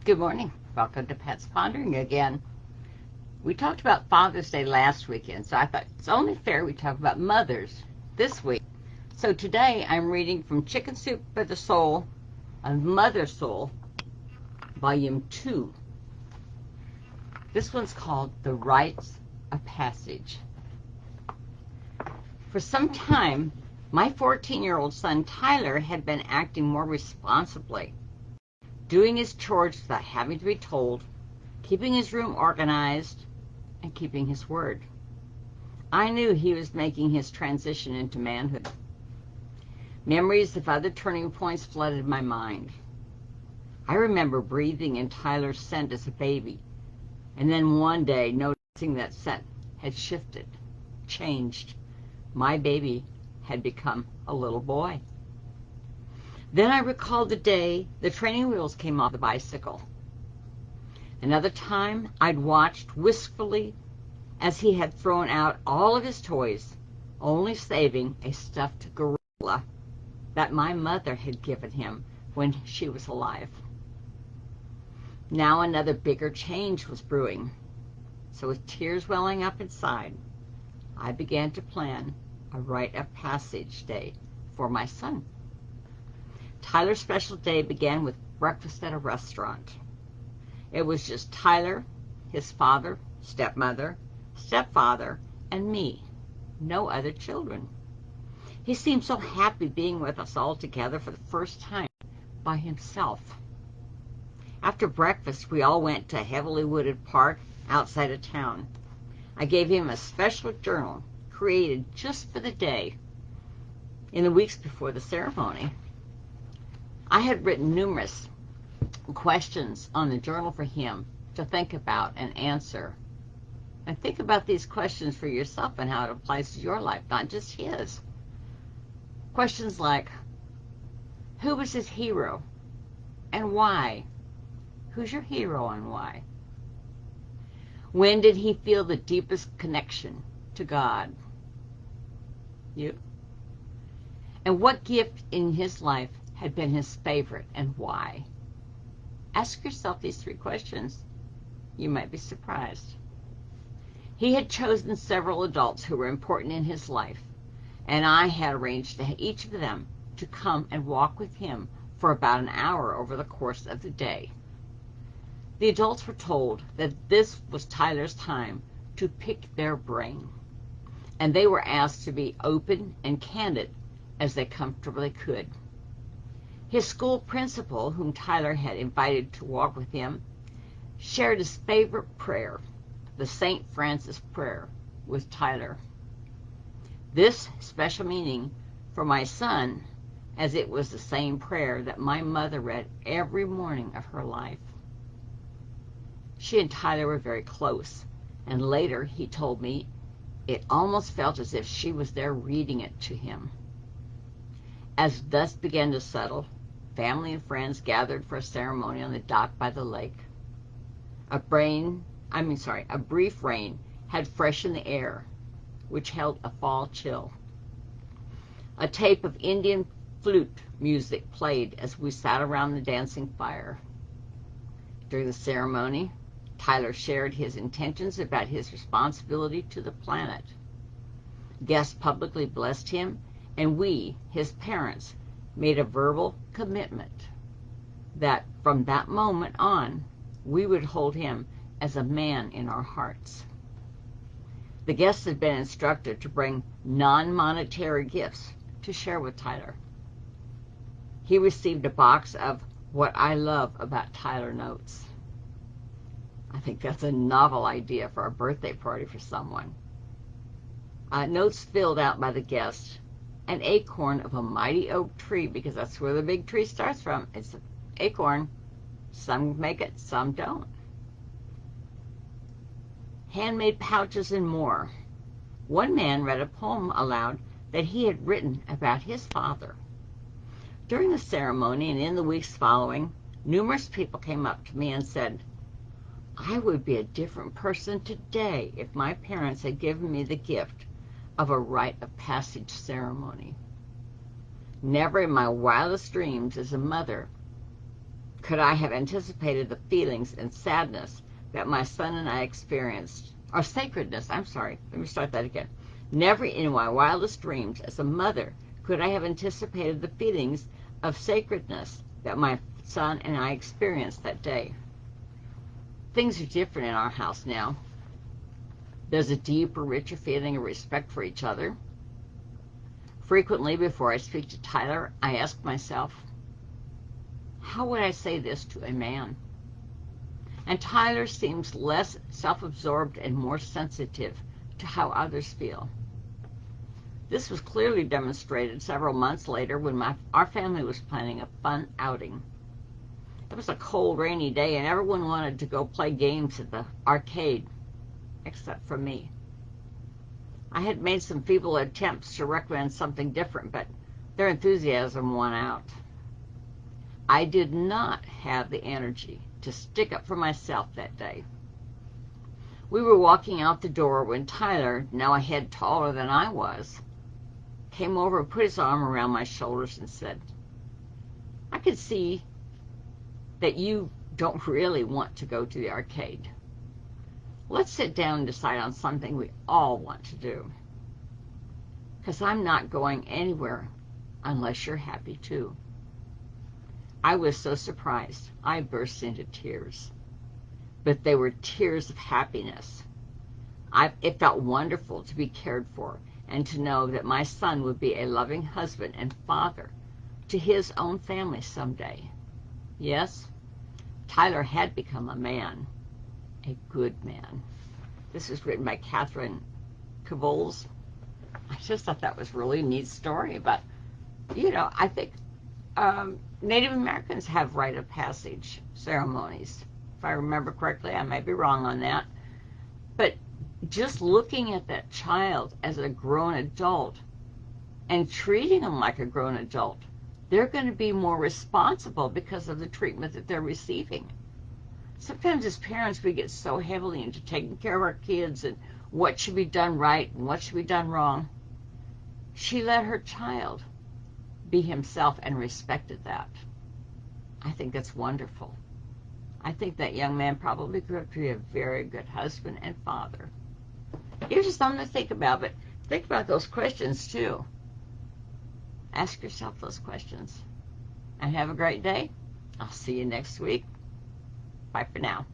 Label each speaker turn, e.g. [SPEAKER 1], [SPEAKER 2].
[SPEAKER 1] Good morning. Welcome to Pat's Pondering again. We talked about Father's Day last weekend, so I thought it's only fair we talk about mothers this week. So today I'm reading from Chicken Soup for the Soul, a Mother Soul, Volume 2. This one's called The Rites of Passage. For some time, my 14-year-old son Tyler had been acting more responsibly, doing his chores without having to be told, keeping his room organized, and keeping his word. I knew he was making his transition into manhood. Memories of other turning points flooded my mind. I remember breathing in Tyler's scent as a baby, and then one day noticing that scent had shifted, changed. My baby had become a little boy. Then I recalled the day the training wheels came off the bicycle. Another time, I'd watched wistfully as he had thrown out all of his toys, only saving a stuffed gorilla that my mother had given him when she was alive. Now another bigger change was brewing. So with tears welling up inside, I began to plan a rite of passage day for my son. Tyler's special day began with breakfast at a restaurant. It was just Tyler, his father, stepmother, stepfather, and me. No other children. He seemed so happy being with us all together for the first time by himself. After breakfast, we all went to a heavily wooded park outside of town. I gave him a special journal created just for the day. In the weeks before the ceremony, I had written numerous questions on the journal for him to think about and answer. And think about these questions for yourself and how it applies to your life, not just his. Questions like, who was his hero and why? Who's your hero and why? When did he feel the deepest connection to God? You? And what gift in his life had been his favorite and why? Ask yourself these 3 questions. You might be surprised. He had chosen several adults who were important in his life, and I had arranged for each of them to come and walk with him for about an hour over the course of the day. The adults were told that this was Tyler's time to pick their brain, and they were asked to be open and candid as they comfortably could. His school principal, whom Tyler had invited to walk with him, shared his favorite prayer, the St. Francis prayer, with Tyler. This special meaning for my son, as it was the same prayer that my mother read every morning of her life. She and Tyler were very close, and later he told me it almost felt as if she was there reading it to him. As dusk began to settle, family and friends gathered for a ceremony on the dock by the lake. A brief rain had freshened the air, which held a fall chill. A tape of Indian flute music played as we sat around the dancing fire. During the ceremony, Tyler shared his intentions about his responsibility to the planet. Guests publicly blessed him, and we, his parents, made a verbal commitment that from that moment on, we would hold him as a man in our hearts. The guests had been instructed to bring non-monetary gifts to share with Tyler. He received a box of What I Love About Tyler notes. I think that's a novel idea for a birthday party for someone. Notes filled out by the guests, an acorn of a mighty oak tree, because that's where the big tree starts from. It's an acorn. Some make it, some don't. Handmade pouches and more. One man read a poem aloud that he had written about his father. During the ceremony and in the weeks following, numerous people came up to me and said, I would be a different person today if my parents had given me the gift of a rite of passage ceremony. Never in my wildest dreams as a mother could I have anticipated the feelings and sadness that my son and I experienced? Or sacredness, I'm sorry. Let me start that again. Never in my wildest dreams as a mother could I have anticipated the feelings of sacredness that my son and I experienced that day. Things are different in our house now. There's a deeper, richer feeling of respect for each other. Frequently, before I speak to Tyler, I ask myself, how would I say this to a man? And Tyler seems less self-absorbed and more sensitive to how others feel. This was clearly demonstrated several months later when our family was planning a fun outing. It was a cold, rainy day, and everyone wanted to go play games at the arcade, except for me. I had made some feeble attempts to recommend something different, but their enthusiasm won out. I did not have the energy to stick up for myself that day. We were walking out the door when Tyler, now a head taller than I was, came over and put his arm around my shoulders and said, I could see that you don't really want to go to the arcade. Let's sit down and decide on something we all want to do. Because I'm not going anywhere unless you're happy too. I was so surprised, I burst into tears. But they were tears of happiness. It felt wonderful to be cared for and to know that my son would be a loving husband and father to his own family someday. Yes, Tyler had become a man, a good man. This was written by Catherine Cavoles. I just thought that was really a neat story. But, I think Native Americans have rite of passage ceremonies. If I remember correctly, I may be wrong on that. But just looking at that child as a grown adult and treating them like a grown adult, they're going to be more responsible because of the treatment that they're receiving. Sometimes as parents, we get so heavily into taking care of our kids and what should be done right and what should be done wrong. She let her child be himself and respected that. I think that's wonderful. I think that young man probably grew up to be a very good husband and father. Here's just something to think about, but think about those questions too. Ask yourself those questions. And have a great day. I'll see you next week. Bye for now.